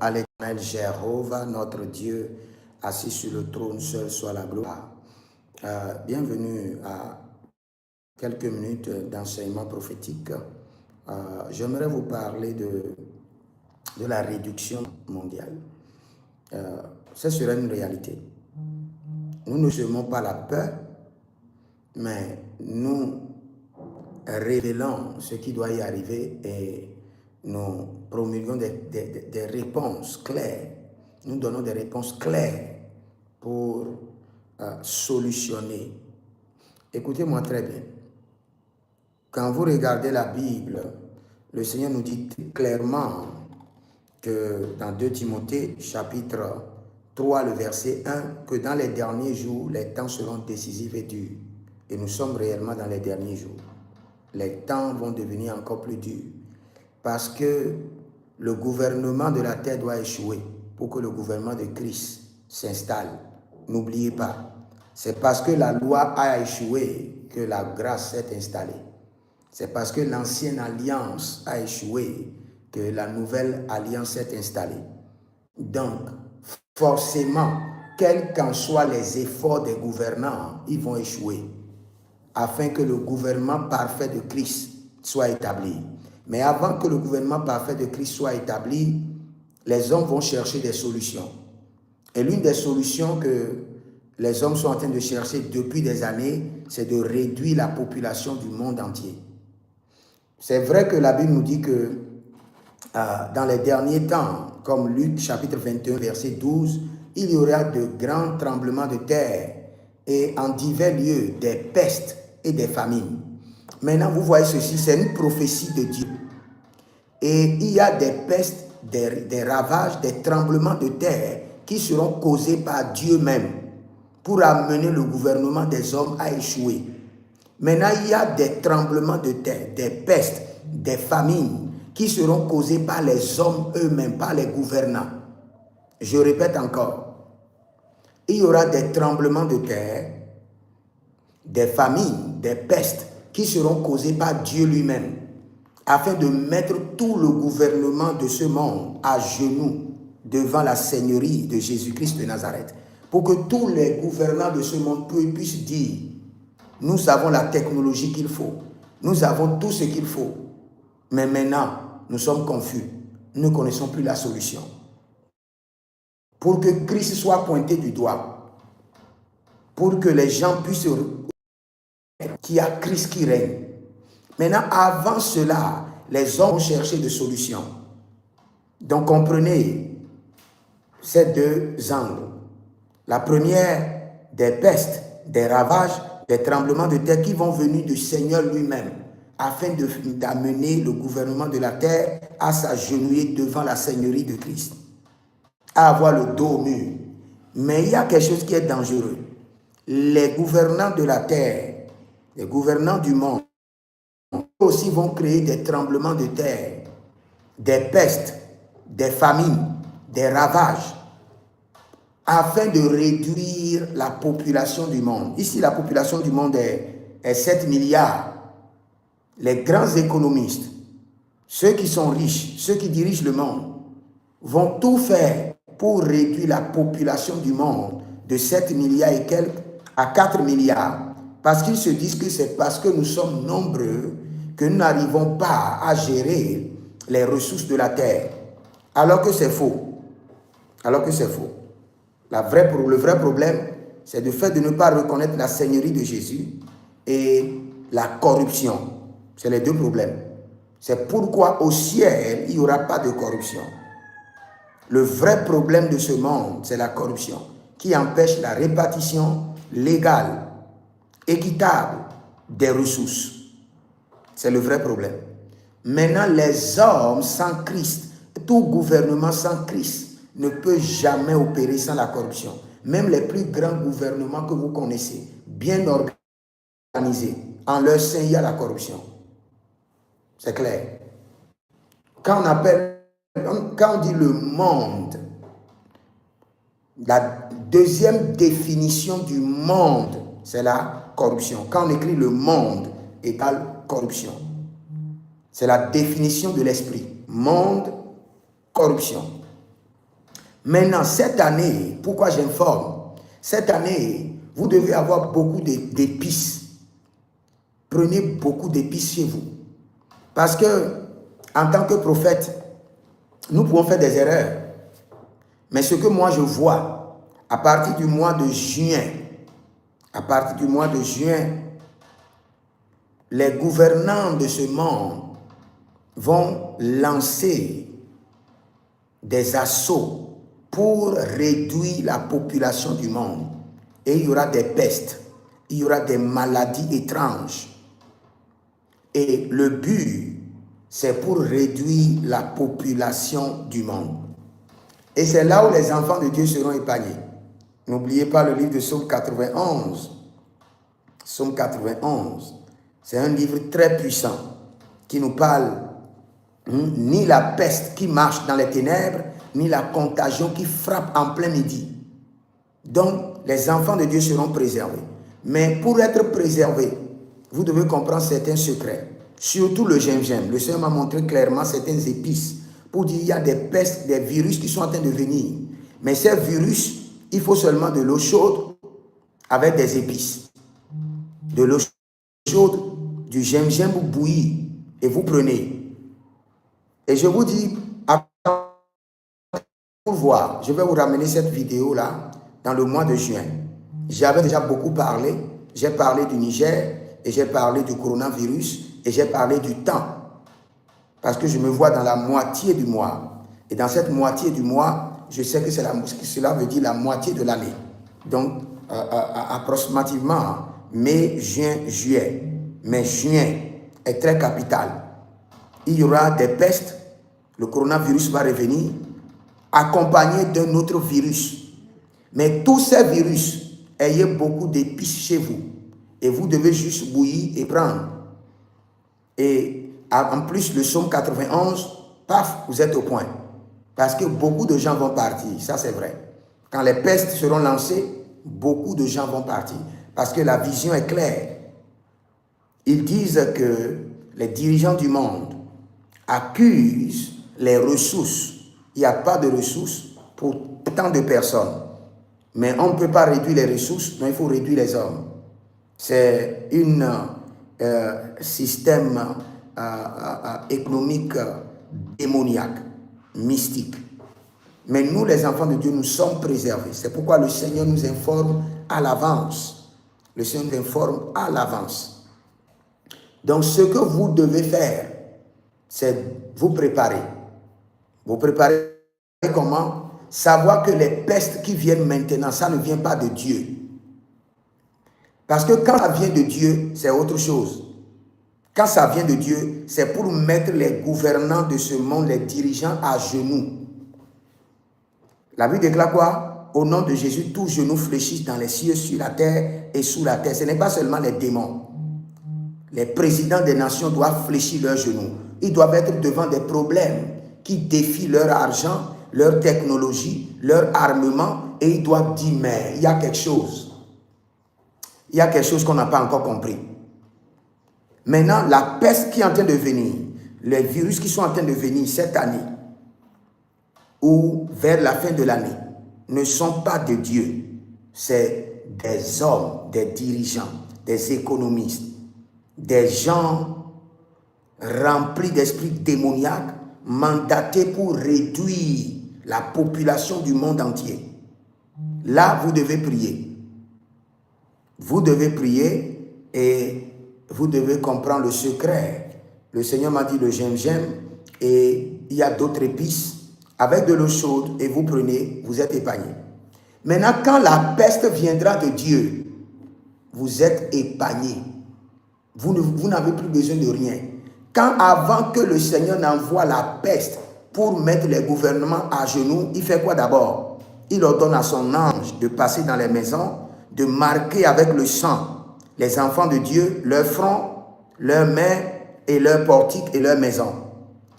à l'Éternel Jéhovah, notre Dieu, assis sur le trône, seul soit la gloire. Bienvenue à quelques minutes d'enseignement prophétique. J'aimerais vous parler de la réduction mondiale. Ce serait une réalité. Nous ne semons pas la peur, mais nous révélons ce qui doit y arriver et nous promulguons des réponses claires. Nous donnons des réponses claires pour solutionner. Écoutez-moi très bien. Quand vous regardez la Bible, le Seigneur nous dit clairement que dans 2 Timothée, chapitre 3, le verset 1, que dans les derniers jours, les temps seront décisifs et durs. Et nous sommes réellement dans les derniers jours. Les temps vont devenir encore plus durs. Parce que le gouvernement de la terre doit échouer pour que le gouvernement de Christ s'installe. N'oubliez pas, c'est parce que la loi a échoué que la grâce s'est installée. C'est parce que l'ancienne alliance a échoué que la nouvelle alliance s'est installée. Donc, forcément, quels qu'en soient les efforts des gouvernants, ils vont échouer afin que le gouvernement parfait de Christ soit établi. Mais avant que le gouvernement parfait de Christ soit établi, les hommes vont chercher des solutions. Et l'une des solutions que les hommes sont en train de chercher depuis des années, c'est de réduire la population du monde entier. C'est vrai que la Bible nous dit que dans les derniers temps, comme Luc chapitre 21, verset 12, il y aura de grands tremblements de terre et en divers lieux des pestes et des famines. Maintenant, vous voyez ceci, c'est une prophétie de Dieu. Et il y a des pestes, des ravages, des tremblements de terre qui seront causés par Dieu même pour amener le gouvernement des hommes à échouer. Maintenant, il y a des tremblements de terre, des pestes, des famines qui seront causés par les hommes eux-mêmes, par les gouvernants. Je répète encore, il y aura des tremblements de terre, des famines, des pestes qui seront causées par Dieu lui-même, afin de mettre tout le gouvernement de ce monde à genoux devant la seigneurie de Jésus-Christ de Nazareth, pour que tous les gouvernants de ce monde puissent dire, nous avons la technologie qu'il faut, nous avons tout ce qu'il faut, mais maintenant, nous sommes confus, nous ne connaissons plus la solution. Pour que Christ soit pointé du doigt, pour que les gens puissent qu'il y a Christ qui règne. Maintenant, avant cela, les hommes ont cherché des solutions. Donc, comprenez ces deux angles. La première, des pestes, des ravages, des tremblements de terre qui vont venir du Seigneur lui-même, afin d'amener le gouvernement de la terre à s'agenouiller devant la seigneurie de Christ, à avoir le dos au mur. Mais il y a quelque chose qui est dangereux. Les gouvernants de la terre, les gouvernants du monde, aussi vont créer des tremblements de terre, des pestes, des famines, des ravages, afin de réduire la population du monde. Ici, la population du monde est 7 milliards. Les grands économistes, ceux qui sont riches, ceux qui dirigent le monde, vont tout faire pour réduire la population du monde de 7 milliards et quelques à 4 milliards. Parce qu'ils se disent que c'est parce que nous sommes nombreux que nous n'arrivons pas à gérer les ressources de la terre. Alors que c'est faux. Alors que c'est faux. Le vrai problème, c'est le fait de ne pas reconnaître la seigneurie de Jésus et la corruption. C'est les deux problèmes. C'est pourquoi au ciel, il n'y aura pas de corruption. Le vrai problème de ce monde, c'est la corruption qui empêche la répartition légale, équitable des ressources. C'est le vrai problème. Maintenant, les hommes sans Christ, tout gouvernement sans Christ ne peut jamais opérer sans la corruption. Même les plus grands gouvernements que vous connaissez, bien organisés, en leur sein, il y a la corruption. C'est clair. Quand on dit le monde, la deuxième définition du monde, c'est la corruption. Quand on écrit le monde égale corruption. C'est la définition de l'esprit. Monde, corruption. Maintenant, cette année, pourquoi j'informe? Cette année, vous devez avoir beaucoup d'épices. Prenez beaucoup d'épices chez vous. Parce que, en tant que prophète, nous pouvons faire des erreurs. Mais ce que moi je vois, à partir du mois de juin, les gouvernants de ce monde vont lancer des assauts pour réduire la population du monde. Et il y aura des pestes, il y aura des maladies étranges. Et le but, c'est pour réduire la population du monde. Et c'est là où les enfants de Dieu seront épargnés. N'oubliez pas le livre de Psaume 91. Psaume 91, c'est un livre très puissant qui nous parle ni la peste qui marche dans les ténèbres, ni la contagion qui frappe en plein midi. Donc, les enfants de Dieu seront préservés. Mais pour être préservés, vous devez comprendre certains secrets. Surtout le gingembre. Le Seigneur m'a montré clairement certaines épices pour dire qu'il y a des pestes, des virus qui sont en train de venir. Mais ces virus, il faut seulement de l'eau chaude avec des épices. De l'eau chaude, du gingembre bouilli, et vous prenez. Et je vous dis, pour voir, je vais vous ramener cette vidéo-là dans le mois de juin. J'avais déjà beaucoup parlé. J'ai parlé du Niger, et j'ai parlé du coronavirus, et j'ai parlé du temps. Parce que je me vois dans la moitié du mois. Et dans cette moitié du mois, je sais que cela veut dire la moitié de l'année. Donc, approximativement, mai, juin, juillet. Mais juin est très capital. Il y aura des pestes. Le coronavirus va revenir, accompagné d'un autre virus. Mais tous ces virus, ayez beaucoup d'épices chez vous. Et vous devez juste bouillir et prendre. Et en plus, le psaume 91, paf, vous êtes au point. Parce que beaucoup de gens vont partir, ça c'est vrai. Quand les pestes seront lancées, beaucoup de gens vont partir. Parce que la vision est claire. Ils disent que les dirigeants du monde accusent les ressources. Il n'y a pas de ressources pour tant de personnes. Mais on ne peut pas réduire les ressources, donc il faut réduire les hommes. C'est un système économique démoniaque, mystique. Mais nous, les enfants de Dieu, nous sommes préservés. C'est pourquoi le Seigneur nous informe à l'avance. Le Seigneur nous informe à l'avance. Donc, ce que vous devez faire, c'est vous préparer. Vous préparez comment? Savoir que les pestes qui viennent maintenant, ça ne vient pas de Dieu. Parce que quand ça vient de Dieu, c'est autre chose. Quand ça vient de Dieu, c'est pour mettre les gouvernants de ce monde, les dirigeants à genoux. La Bible déclare quoi? Au nom de Jésus, tous genoux fléchissent dans les cieux, sur la terre et sous la terre. Ce n'est pas seulement les démons. Les présidents des nations doivent fléchir leurs genoux. Ils doivent être devant des problèmes qui défient leur argent, leur technologie, leur armement, et ils doivent dire, mais il y a quelque chose. Il y a quelque chose qu'on n'a pas encore compris. Maintenant, la peste qui est en train de venir, les virus qui sont en train de venir cette année, ou vers la fin de l'année, ne sont pas de Dieu. C'est des hommes, des dirigeants, des économistes, des gens remplis d'esprits démoniaques, mandatés pour réduire la population du monde entier. Là, vous devez prier. Vous devez prier et vous devez comprendre le secret. Le Seigneur m'a dit le gingembre et il y a d'autres épices avec de l'eau chaude et vous prenez, vous êtes épargné. Maintenant, quand la peste viendra de Dieu, vous êtes épargné. Vous n'avez plus besoin de rien. Quand avant que le Seigneur n'envoie la peste pour mettre les gouvernements à genoux, il fait quoi d'abord? Il ordonne à son ange de passer dans les maisons, de marquer avec le sang les enfants de Dieu, leur front, leurs mains et leurs portiques et leurs maisons.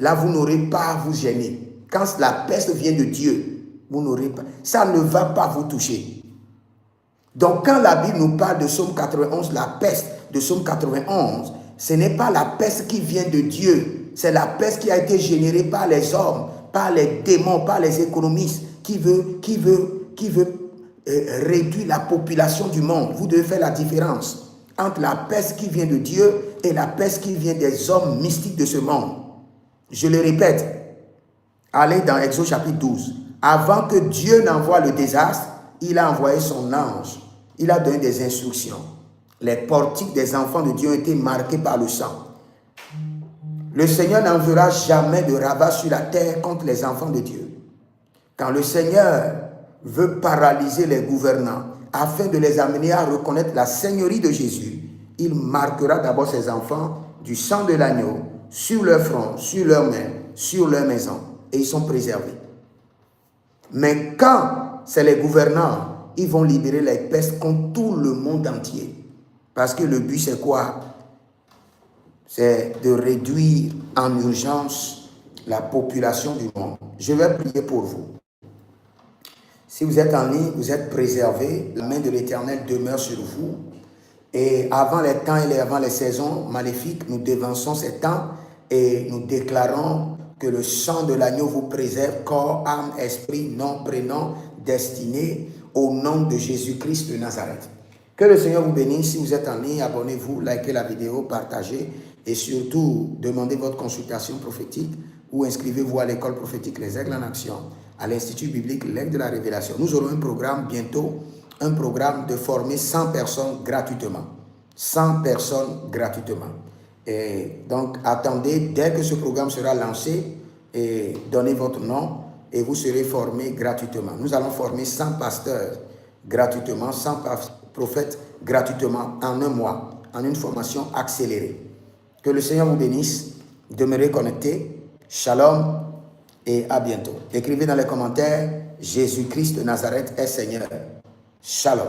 Là, vous n'aurez pas à vous gêner. Quand la peste vient de Dieu, vous n'aurez pas. Ça ne va pas vous toucher. Donc, quand la Bible nous parle de Psaume 91, la peste de Psaume 91, ce n'est pas la peste qui vient de Dieu. C'est la peste qui a été générée par les hommes, par les démons, par les économistes qui veut réduire la population du monde. Vous devez faire la différence entre la peste qui vient de Dieu et la peste qui vient des hommes mystiques de ce monde. Je le répète, allez dans Exode chapitre 12. Avant que Dieu n'envoie le désastre, il a envoyé son ange. Il a donné des instructions. Les portiques des enfants de Dieu ont été marqués par le sang. Le Seigneur n'enverra jamais de ravage sur la terre contre les enfants de Dieu. Quand le Seigneur veut paralyser les gouvernants afin de les amener à reconnaître la seigneurie de Jésus, il marquera d'abord ses enfants du sang de l'agneau sur leur front, sur leurs mains, sur leur maison, et ils sont préservés. Mais quand c'est les gouvernants, ils vont libérer les pestes contre tout le monde entier. Parce que le but c'est quoi? C'est de réduire en urgence la population du monde. Je vais prier pour vous. Si vous êtes en ligne, vous êtes préservés, la main de l'Éternel demeure sur vous. Et avant les temps et avant les saisons maléfiques, nous devançons ces temps et nous déclarons que le sang de l'agneau vous préserve, corps, âme, esprit, nom, prénom, destinée, au nom de Jésus-Christ de Nazareth. Que le Seigneur vous bénisse. Si vous êtes en ligne, abonnez-vous, likez la vidéo, partagez et surtout demandez votre consultation prophétique ou inscrivez-vous à l'école prophétique Les Aigles en Action, à l'Institut biblique L'Aigle de la Révélation. Nous aurons un programme bientôt, un programme de former 100 personnes gratuitement. 100 personnes gratuitement. Et donc, attendez, dès que ce programme sera lancé, et donnez votre nom et vous serez formés gratuitement. Nous allons former 100 pasteurs gratuitement, 100 prophètes gratuitement en un mois, en une formation accélérée. Que le Seigneur vous bénisse. Demeurez connectés. Shalom et à bientôt. Écrivez dans les commentaires, Jésus-Christ de Nazareth est Seigneur. Shalom.